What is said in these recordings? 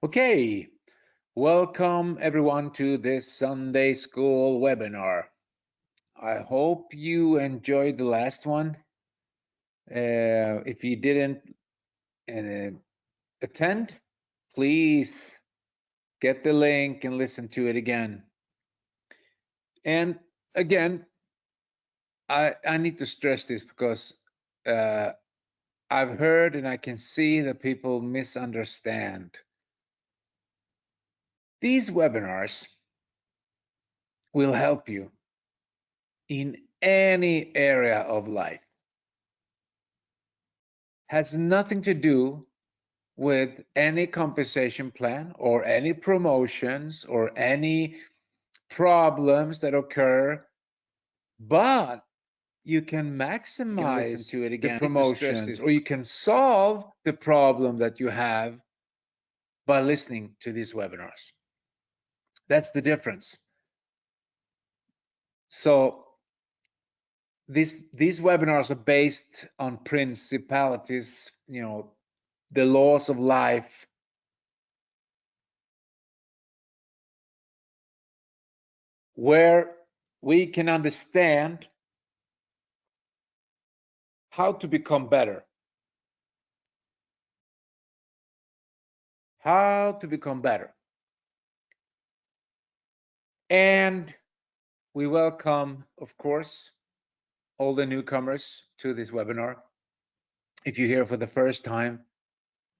Okay, welcome everyone to this Sunday School webinar. I hope you enjoyed the last one. If you didn't attend, please get the link and listen to it again. And again, I need to stress this because I've heard and I can see that people misunderstand. These webinars will help you in any area of life. Has nothing to do with any compensation plan or any promotions or any problems that occur, but you can maximize the promotions or you can solve the problem that you have by listening to these webinars. That's the difference. So these webinars are based on principalities, the laws of life, where we can understand how to become better. How to become better. And we welcome, of course, all the newcomers to this webinar. If you're here for the first time,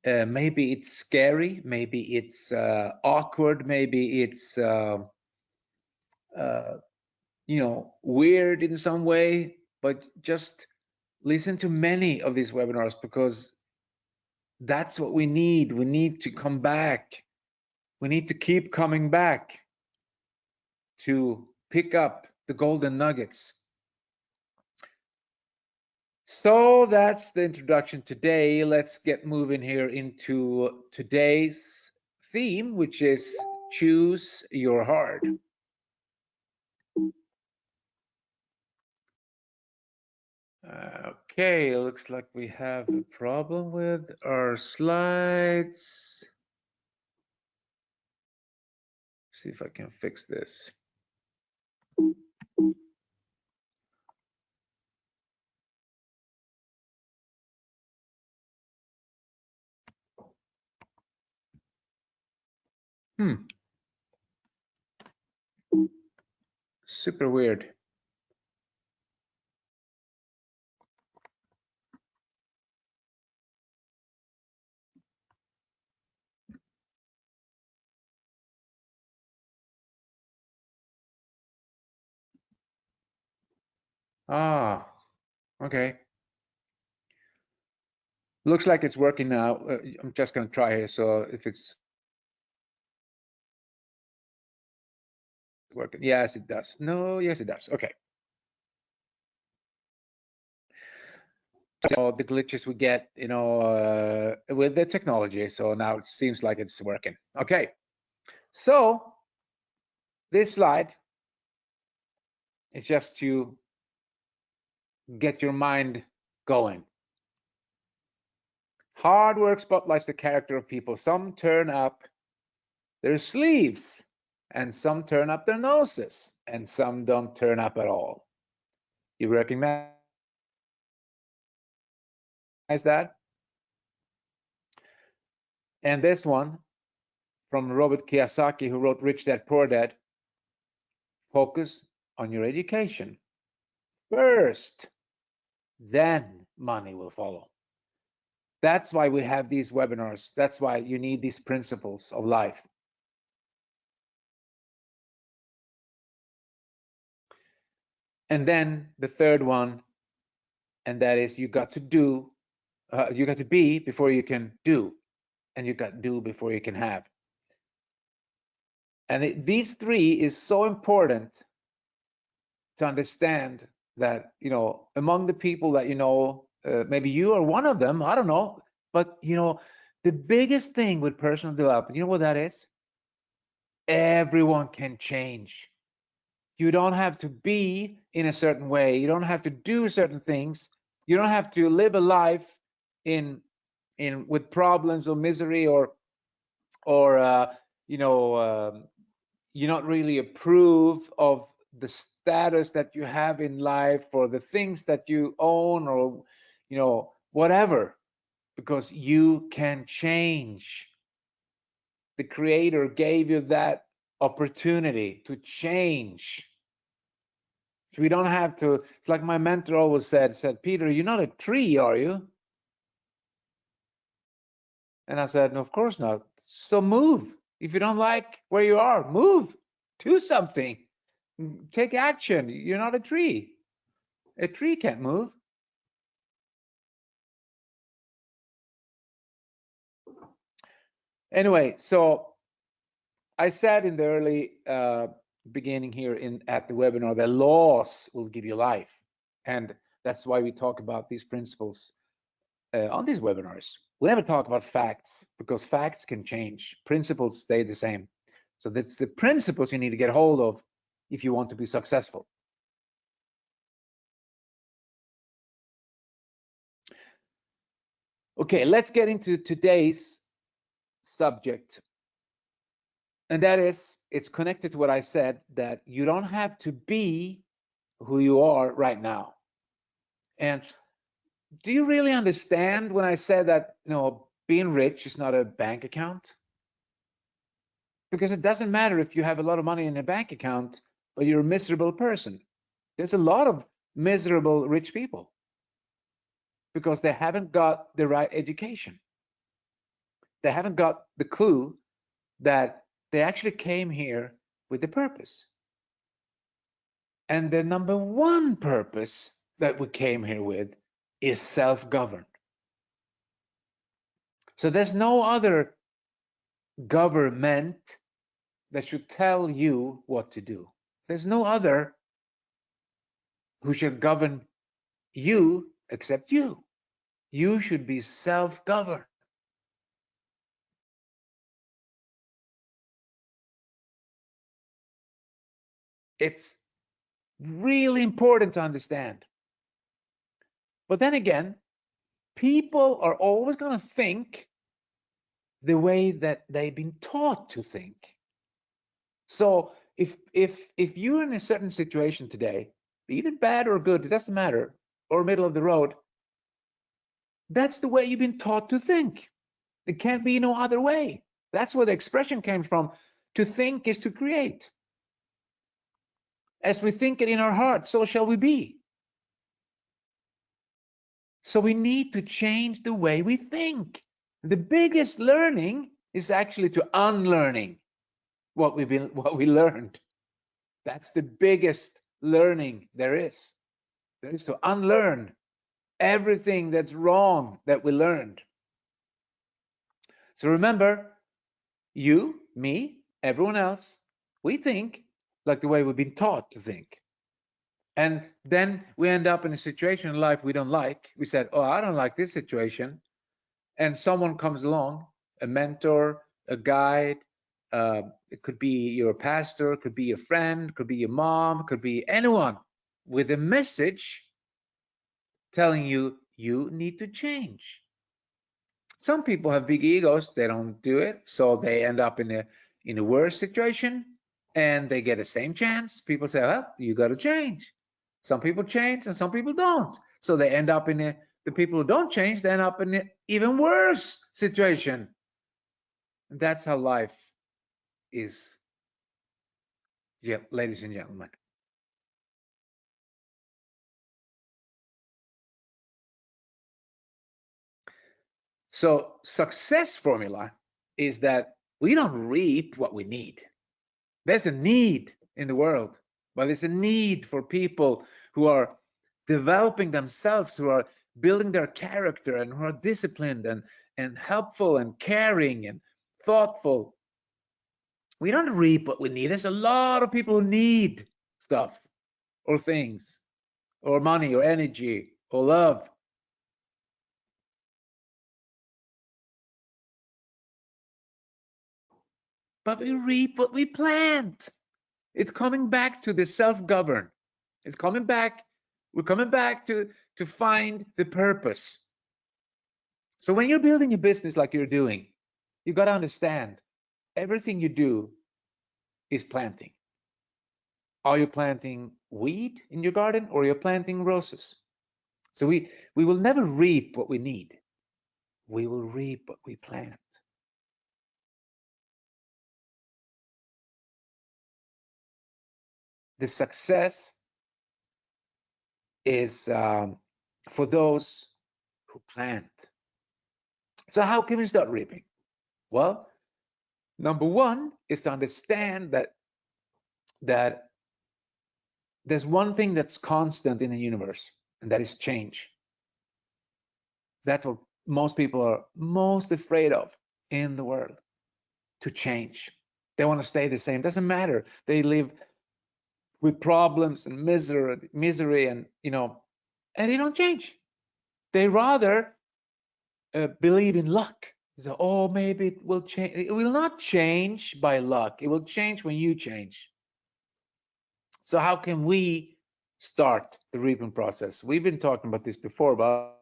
maybe it's scary, maybe it's awkward, maybe it's weird in some way, but just listen to many of these webinars because that's what we need. We need to come back. We need to keep coming back to pick up the golden nuggets. So that's the introduction today. Let's get moving here into today's theme, which is choose your heart. Okay, looks like we have a problem with our slides. See if I can fix this. Super weird. Ah, okay. Looks like it's working now. I'm just going to try here. So if it's working, yes, it does. No, yes, it does. Okay. So the glitches we get, with the technology. So now it seems like it's working. Okay. So this slide is just to get your mind going. Hard work spotlights the character of people. Some turn up their sleeves, and some turn up their noses, and some don't turn up at all. You recognize that? And this one from Robert Kiyosaki, who wrote Rich Dad Poor Dad, focus on your education first, then money will follow. That's why we have these webinars. That's why you need these principles of life. And then the third one, and that is you got to do, you got to be before you can do, and you got to do before you can have. And these three is so important to understand that, among the people that maybe you are one of them, I don't know, but the biggest thing with personal development, you know what that is? Everyone can change. You don't have to be in a certain way. You don't have to do certain things. You don't have to live a life with problems or misery or or you not really approve of the status that you have in life or the things that you own, or whatever, because you can change. The creator gave you that opportunity to change. So we don't have to. It's like my mentor always said, Peter, you're not a tree, are you? And I said, no, of course not. So move. If you don't like where you are, move. Do something. Take action. You're not a tree. A tree can't move. Anyway, so I said in the early beginning here at the webinar that laws will give you life. And that's why we talk about these principles on these webinars. We never talk about facts, because facts can change. Principles stay the same. So that's the principles you need to get hold of if you want to be successful. Okay, let's get into today's subject. And that is, it's connected to what I said, that you don't have to be who you are right now. And do you really understand when I said that, being rich is not a bank account? Because it doesn't matter if you have a lot of money in a bank account, but you're a miserable person. There's a lot of miserable rich people because they haven't got the right education. They haven't got the clue that they actually came here with a purpose. And the number one purpose that we came here with is self-governed. So there's no other government that should tell you what to do. There's no other who should govern you except you. You should be self-governed. It's really important to understand. But then again, people are always going to think the way that they've been taught to think. So if you're in a certain situation today, be it bad or good, it doesn't matter, or middle of the road, that's the way you've been taught to think. It can't be no other way. That's where the expression came from. To think is to create. As we think it in our heart, so shall we be. So we need to change the way we think. The biggest learning is actually to unlearning what we learned. That's the biggest learning there is. There is to unlearn everything that's wrong that we learned. So remember, you, me, everyone else, we think like the way we've been taught to think. And then we end up in a situation in life we don't like. We said, oh, I don't like this situation. And someone comes along, a mentor, a guide, it could be your pastor, could be a friend, could be your mom, could be anyone with a message telling you, you need to change. Some people have big egos, they don't do it, so they end up in a worse situation, and they get the same chance. People say, well, you got to change. Some people change and some people don't. So they end up in the people who don't change, they end up in an even worse situation. And that's how life is, yeah, ladies and gentlemen. So success formula is that we don't reap what we need. There's a need in the world, but there's a need for people who are developing themselves, who are building their character, and who are disciplined and helpful and caring and thoughtful. We don't reap what we need. There's a lot of people who need stuff or things or money or energy or love. But we reap what we plant. It's coming back to the self-govern. It's coming back. We're coming back to find the purpose. So when you're building a business like you're doing, you got to understand everything you do is planting. Are you planting weed in your garden, or you're planting roses? So we will never reap what we need. We will reap what we plant. The success is for those who plant. So how can we start reaping? Well, number one is to understand that there's one thing that's constant in the universe, and that is change. That's what most people are most afraid of in the world, to change. They want to stay the same. Doesn't matter. They live with problems and misery, and and they don't change. They rather believe in luck. So, oh, maybe it will change. It will not change by luck. It will change when you change. So how can we start the reaping process? We've been talking about this before, but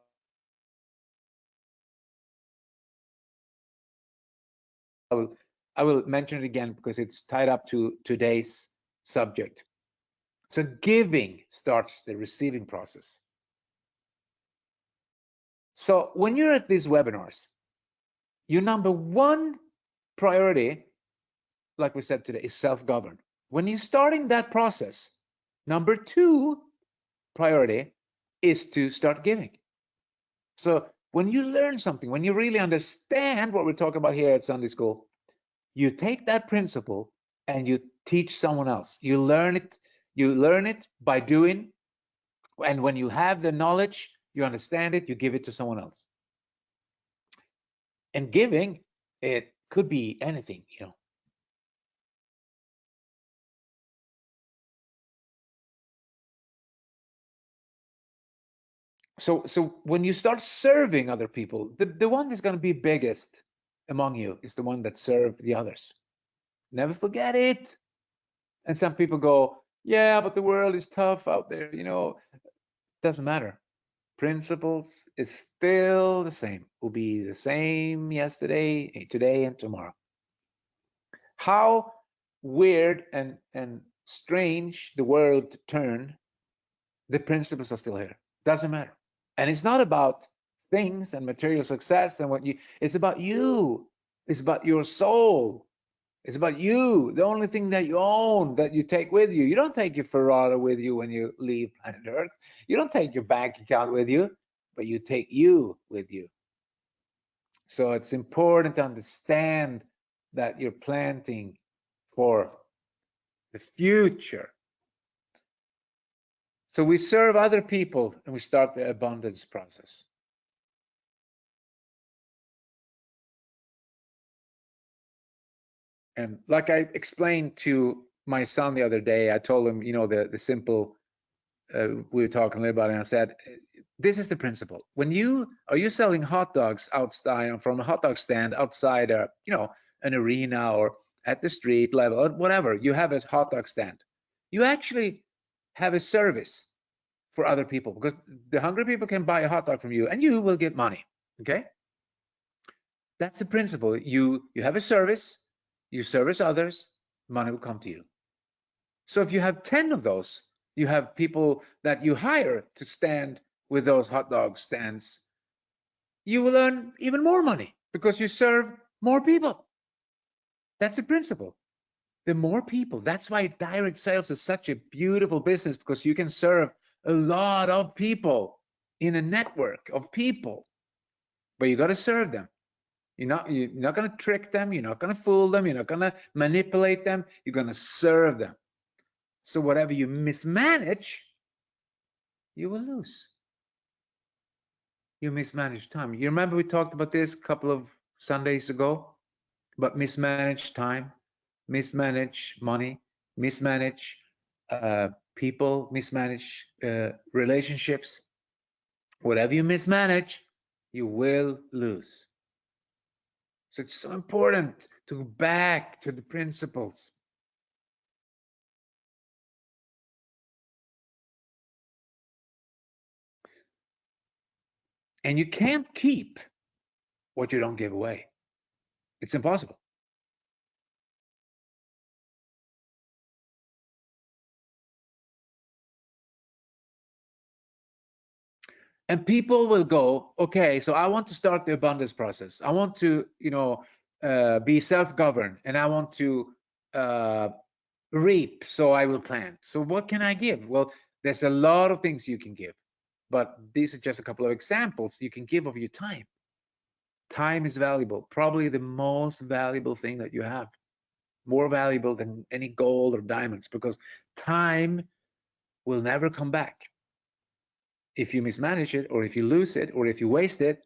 I will mention it again because it's tied up to today's subject. So giving starts the receiving process. So when you're at these webinars, your number one priority, like we said today, is self-govern. When you're starting that process, number two priority is to start giving. So when you learn something, when you really understand what we're talking about here at Sunday school, you take that principle and you teach someone else. You learn it by doing, and when you have the knowledge, you understand it, you give it to someone else. And giving, it could be anything, So when you start serving other people, the one that's going to be biggest among you is the one that served the others. Never forget it. And some people go, yeah, but the world is tough out there, Doesn't matter. Principles is still the same. Will be the same yesterday, today, and tomorrow. How weird and strange the world turn, the principles are still here. Doesn't matter. And it's not about things and material success and it's about you. It's about your soul. It's about you. The only thing that you own, that you take with you. You don't take your Ferrari with you when you leave planet Earth. You don't take your bank account with you, but you take you with you. So it's important to understand that you're planting for the future. So we serve other people and we start the abundance process. And like I explained to my son the other day, I told him, the simple, we were talking a little about it, and I said, this is the principle. When you selling hot dogs outside from a hot dog stand outside an arena or at the street level or whatever, you have a hot dog stand. You actually have a service for other people, because the hungry people can buy a hot dog from you and you will get money. Okay? That's the principle. You have a service, you service others, money will come to you. So if you have 10 of those, you have people that you hire to stand with those hot dog stands, you will earn even more money because you serve more people. That's the principle. The more people, that's why direct sales is such a beautiful business, because you can serve a lot of people in a network of people, but you got to serve them. You're not going to trick them. You're not going to fool them. You're not going to manipulate them. You're going to serve them. So whatever you mismanage, you will lose. You mismanage time. You remember we talked about this a couple of Sundays ago, about mismanaged time, mismanage money, mismanage people, mismanage relationships. Whatever you mismanage, you will lose. So it's so important to go back to the principles. And you can't keep what you don't give away. It's impossible. And people will go, okay, so I want to start the abundance process. I want to, be self-governed, and I want to uh, reap, so I will plant. So what can I give? Well, there's a lot of things you can give, but these are just a couple of examples you can give of your time. Time is valuable, probably the most valuable thing that you have, more valuable than any gold or diamonds, because time will never come back. If you mismanage it, or if you lose it, or if you waste it,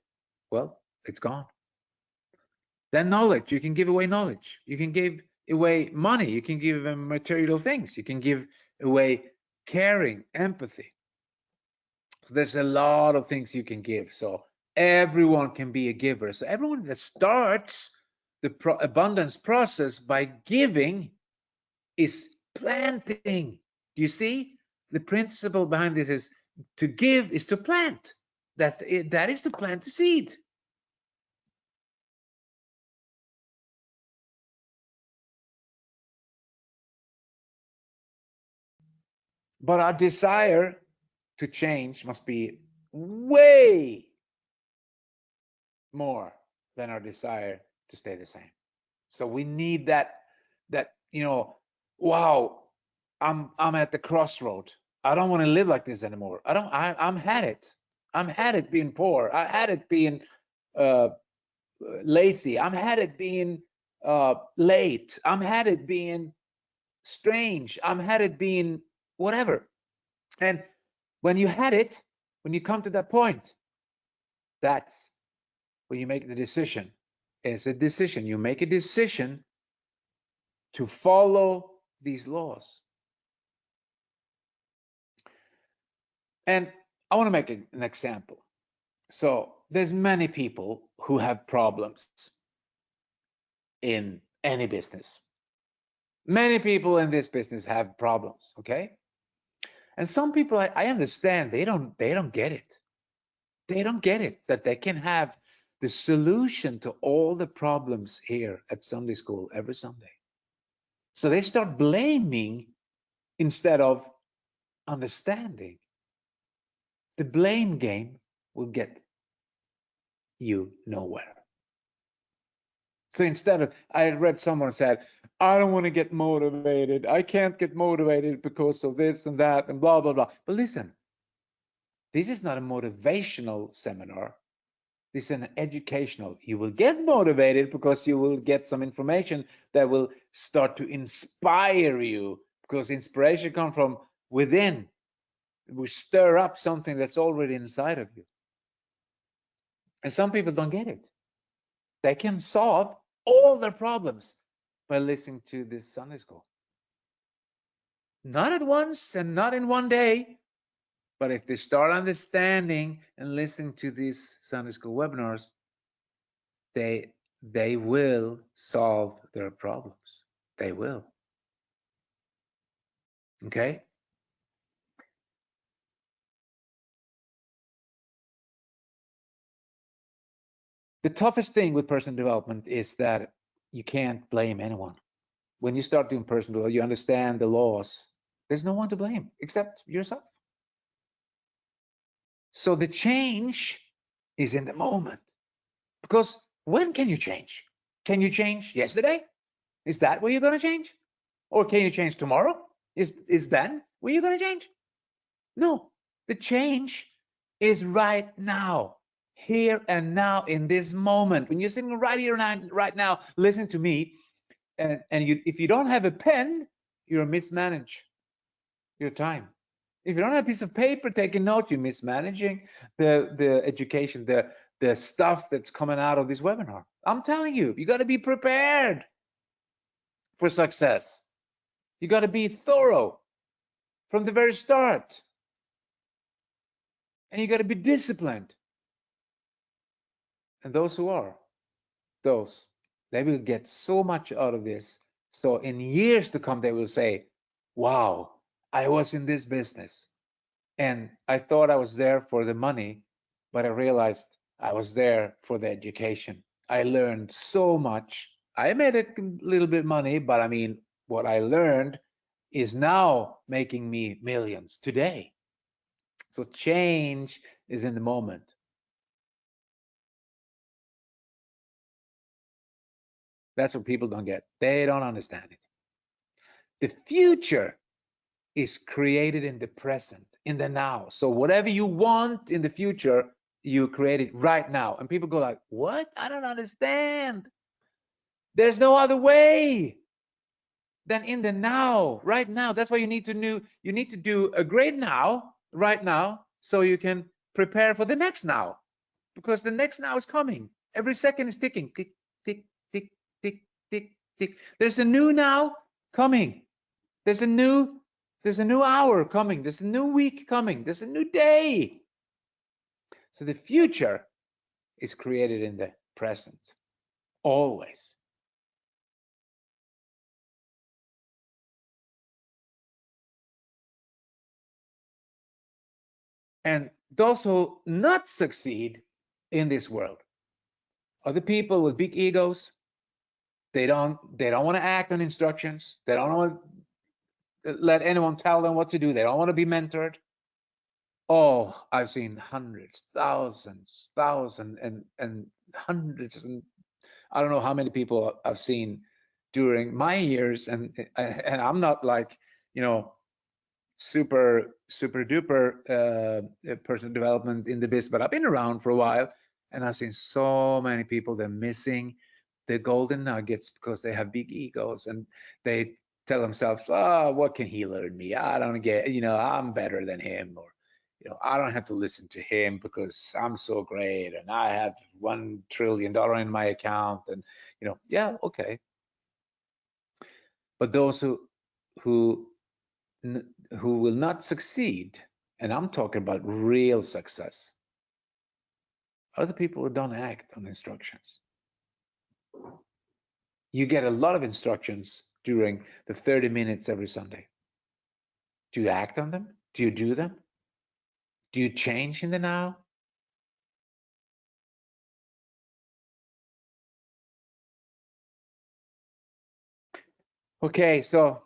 well, it's gone. Then knowledge, you can give away knowledge. You can give away money. You can give them material things. You can give away caring, empathy. So there's a lot of things you can give. So everyone can be a giver. So everyone that starts the abundance process by giving is planting. You see, the principle behind this is to give is to plant. That's it. That is to plant the seed. But our desire to change must be way more than our desire to stay the same. So we need that wow, I'm at the crossroad. I don't want to live like this anymore. I'm had it. I'm had it being poor. I had it being uh, lazy. I'm had it being late. I'm had it being strange. I'm had it being whatever. And when you had it, when you come to that point, that's when you make the decision. It's a decision. You make a decision to follow these laws. And I want to make an example. So there's many people who have problems in any business. Many people in this business have problems, okay? And some people, I understand, they don't get it. They don't get it that they can have the solution to all the problems here at Sunday school every Sunday. So they start blaming instead of understanding. The blame game will get you nowhere. So instead of, I read someone said, I don't want to get motivated. I can't get motivated because of this and that and blah, blah, blah. But listen, this is not a motivational seminar. This is an educational. You will get motivated because you will get some information that will start to inspire you, because inspiration comes from within. It will stir up something that's already inside of you. And some people don't get it. They can solve all their problems by listening to this Sunday school. Not at once and not in one day, but if they start understanding and listening to these Sunday school webinars, they will solve their problems. They will. Okay? The toughest thing with personal development is that you can't blame anyone. When you start doing personal development, you understand the laws. There's no one to blame except yourself. So the change is in the moment. Because when can you change? Can you change yesterday? Is that where you're going to change? Or can you change tomorrow? Is then where you're going to change? No, the change is right now, here and now, in this moment. When you're sitting right here and right now, listening to me, and if you don't have a pen, you're mismanage your time. If you don't have a piece of paper taking note, you're mismanaging the education, the stuff that's coming out of this webinar. I'm telling you, you got to be prepared for success. You got to be thorough from the very start. And you got to be disciplined. And those who are, they will get so much out of this. So in years to come, they will say, wow, I was in this business and I thought I was there for the money, but I realized I was there for the education. I learned so much. I made a little bit of money, but I mean, what I learned is now making me millions today. So change is in the moment. That's what people don't get. They don't understand it. The future is created in the present, in the now. So whatever you want in the future, you create it right now. And people go like, what? I don't understand. There's no other way than in the now, right now. That's why you need to do a great now, right now, so you can prepare for the next now, because the next now is coming. Every second is ticking, tick, tick, tick, tick, tick, tick. There's a new now coming. There's a new hour coming. There's a new week coming. There's a new day. So the future is created in the present, always. And those who not succeed in this world are the people with big egos. They don't want to act on instructions. They don't want to let anyone tell them what to do. They don't want to be mentored. Oh, I've seen hundreds, thousands, and hundreds, and I don't know how many people I've seen during my years, and I'm not like, you know, super duper personal development in the business, but I've been around for a while, and I've seen so many people, they're missing the golden nuggets because they have big egos, and they tell themselves, oh, what can he learn me? I don't get, you know, I'm better than him, or, you know, I don't have to listen to him because I'm so great and I have $1 trillion in my account, and, you know, yeah, okay. But those who will not succeed, and I'm talking about real success, are the people who don't act on instructions. You get a lot of instructions during the 30 minutes every Sunday. Do you act on them? Do you do them? Do you change in the now? Okay, so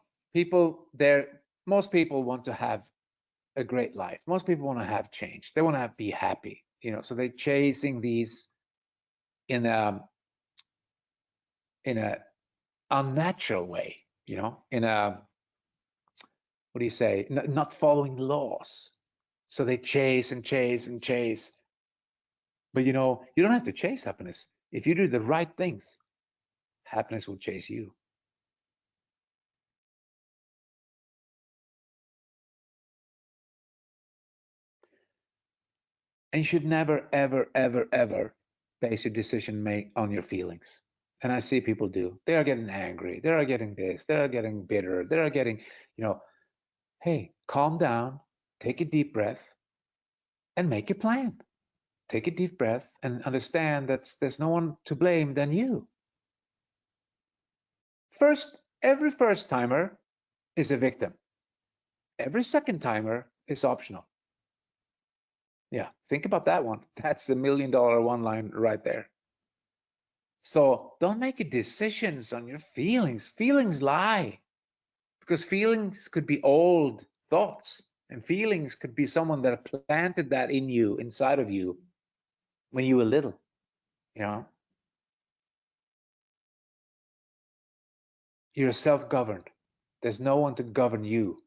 most people want to have a great life. Most people want to have change. They want to be happy, you know, so they're chasing these in a unnatural way, you know, in a, what do you say, not following laws. So they chase and chase and chase. But, you know, you don't have to chase happiness. If you do the right things, happiness will chase you. And you should never, ever, ever, ever base your decision make on your feelings. And I see people do. They are getting angry. They are getting this. They are getting bitter. They are getting, you know, hey, calm down, take a deep breath, and make a plan. Take a deep breath and understand that there's no one to blame than you. Every first timer is a victim. Every second timer is optional. Yeah, think about that one. That's the $1 million one line right there. So don't make decisions on your feelings. Feelings lie, because feelings could be old thoughts, and feelings could be someone that planted that in you, inside of you, when you were little, you know. You're self-governed. There's no one to govern you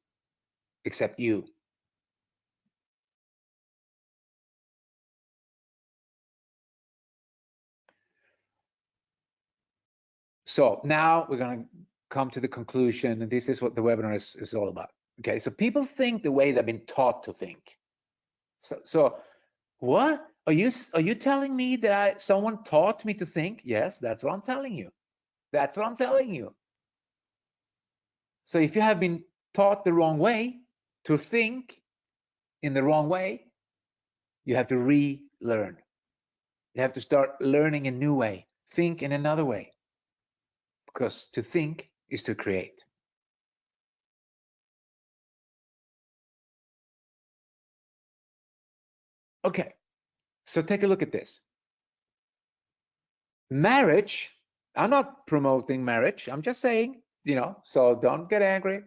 except you. So now we're going to come to the conclusion, and this is what the webinar is all about. Okay, so people think the way they've been taught to think. So what are you telling me that someone taught me to think? Yes, that's what I'm telling you. That's what I'm telling you. So if you have been taught the wrong way to think in the wrong way, you have to relearn. You have to start learning a new way, think in another way, because to think is to create. Okay, so take a look at this. Marriage, I'm not promoting marriage. I'm just saying, you know, so don't get angry.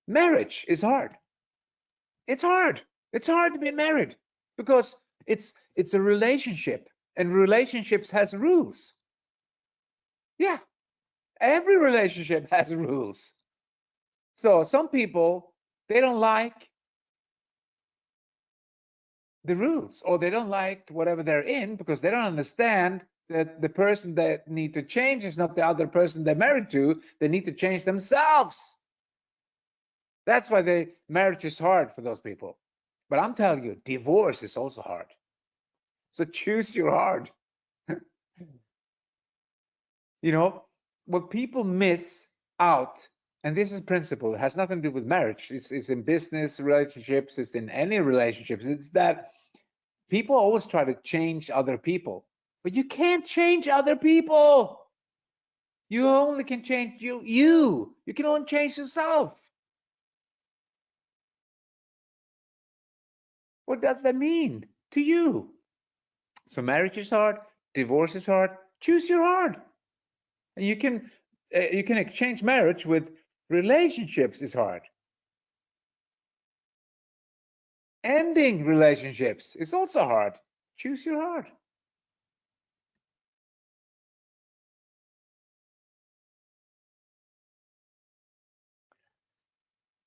Marriage is hard. It's hard. It's hard to be married because it's a relationship, and relationships has rules. Yeah, every relationship has rules. So some people, they don't like the rules, or they don't like whatever they're in because they don't understand that the person that need to change is not the other person they're married to. They need to change themselves. That's why the marriage is hard for those people. But I'm telling you, divorce is also hard. So choose your hard. You know, what people miss out, and this is principle, it has nothing to do with marriage. It's in business relationships, it's in any relationships. It's that people always try to change other people, but you can't change other people. You only can change you can only change yourself. What does that mean to you? So marriage is hard, divorce is hard. Choose your hard. And you can exchange marriage with relationships is hard. Ending relationships is also hard. Choose your hard.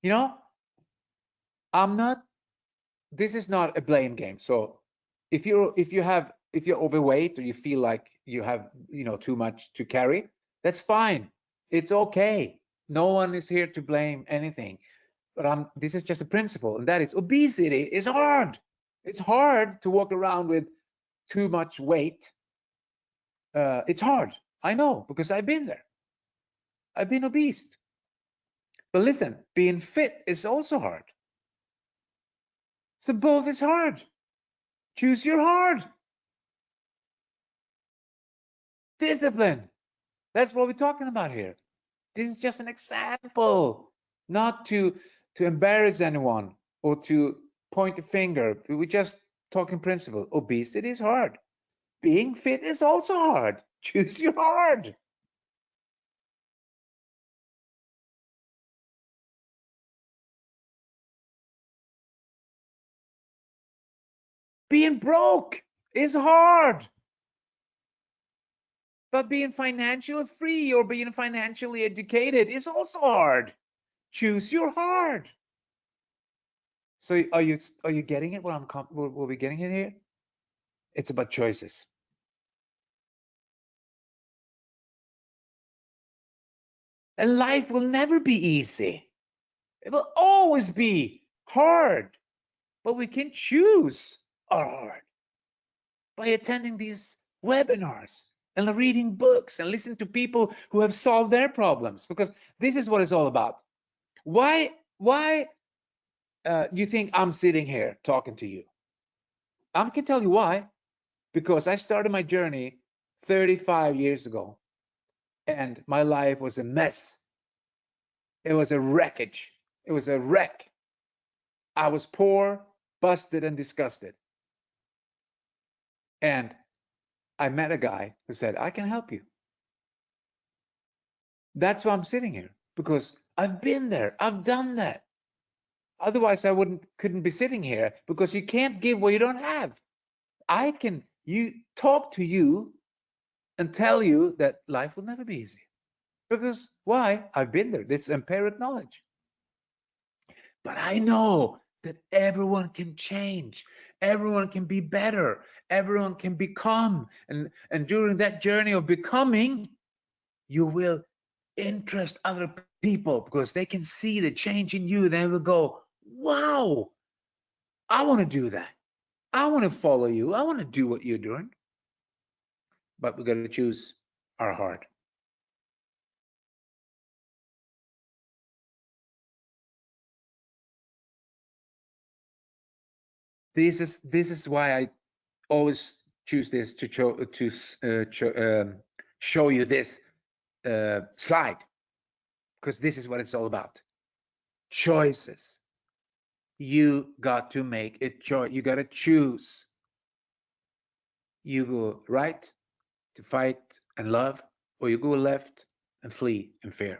You know, I'm not this is not a blame game. So if you're overweight or you feel like you have, too much to carry, that's fine. It's okay. No one is here to blame anything. But this is just a principle, and that is obesity is hard. It's hard to walk around with too much weight. It's hard. I know because I've been there. I've been obese. But listen, being fit is also hard. So both is hard. Choose your hard. Discipline. That's what we're talking about here. This is just an example, not to embarrass anyone or to point a finger. We're just talking principle. Obesity is hard. Being fit is also hard. Choose your hard. Being broke is hard. But being financially free or being financially educated is also hard. Choose your hard. So are you getting it? What we're getting in here? It's about choices. And life will never be easy. It will always be hard. But we can choose our hard by attending these webinars and reading books and listening to people who have solved their problems, because this is what it's all about. Why you think I'm sitting here talking to you? I can tell you why. Because I started my journey 35 years ago, and my life was a mess. It was a wreckage. It was a wreck. I was poor, busted, and disgusted. And I met a guy who said, I can help you. That's why I'm sitting here, because I've been there. I've done that. Otherwise, I couldn't be sitting here, because you can't give what you don't have. I can you talk to you and tell you that life will never be easy. Because why? I've been there. This empiric knowledge. But I know that everyone can change. Everyone can be better. Everyone can become. And during that journey of becoming, you will interest other people because they can see the change in you. They will go, wow, I want to do that. I want to follow you. I want to do what you're doing. But we got to choose our heart. This is why I always choose this to show you this slide, because this is what it's all about. Choices. You got to make a choice. You got to choose. You go right to fight and love, or you go left and flee in fear.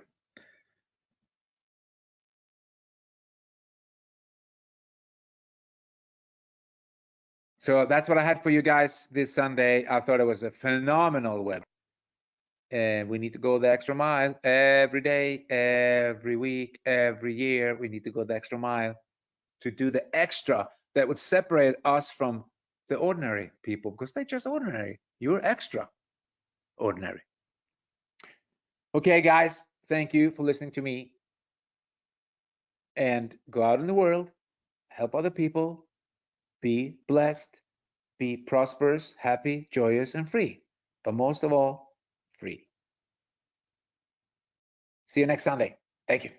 So that's what I had for you guys this Sunday. I thought it was a phenomenal web. And we need to go the extra mile every day, every week, every year. We need to go the extra mile to do the extra that would separate us from the ordinary people, because they're just ordinary. You're extra ordinary. Okay, guys, thank you for listening to me. And go out in the world, help other people, be blessed, be prosperous, happy, joyous, and free. But most of all, free. See you next Sunday. Thank you.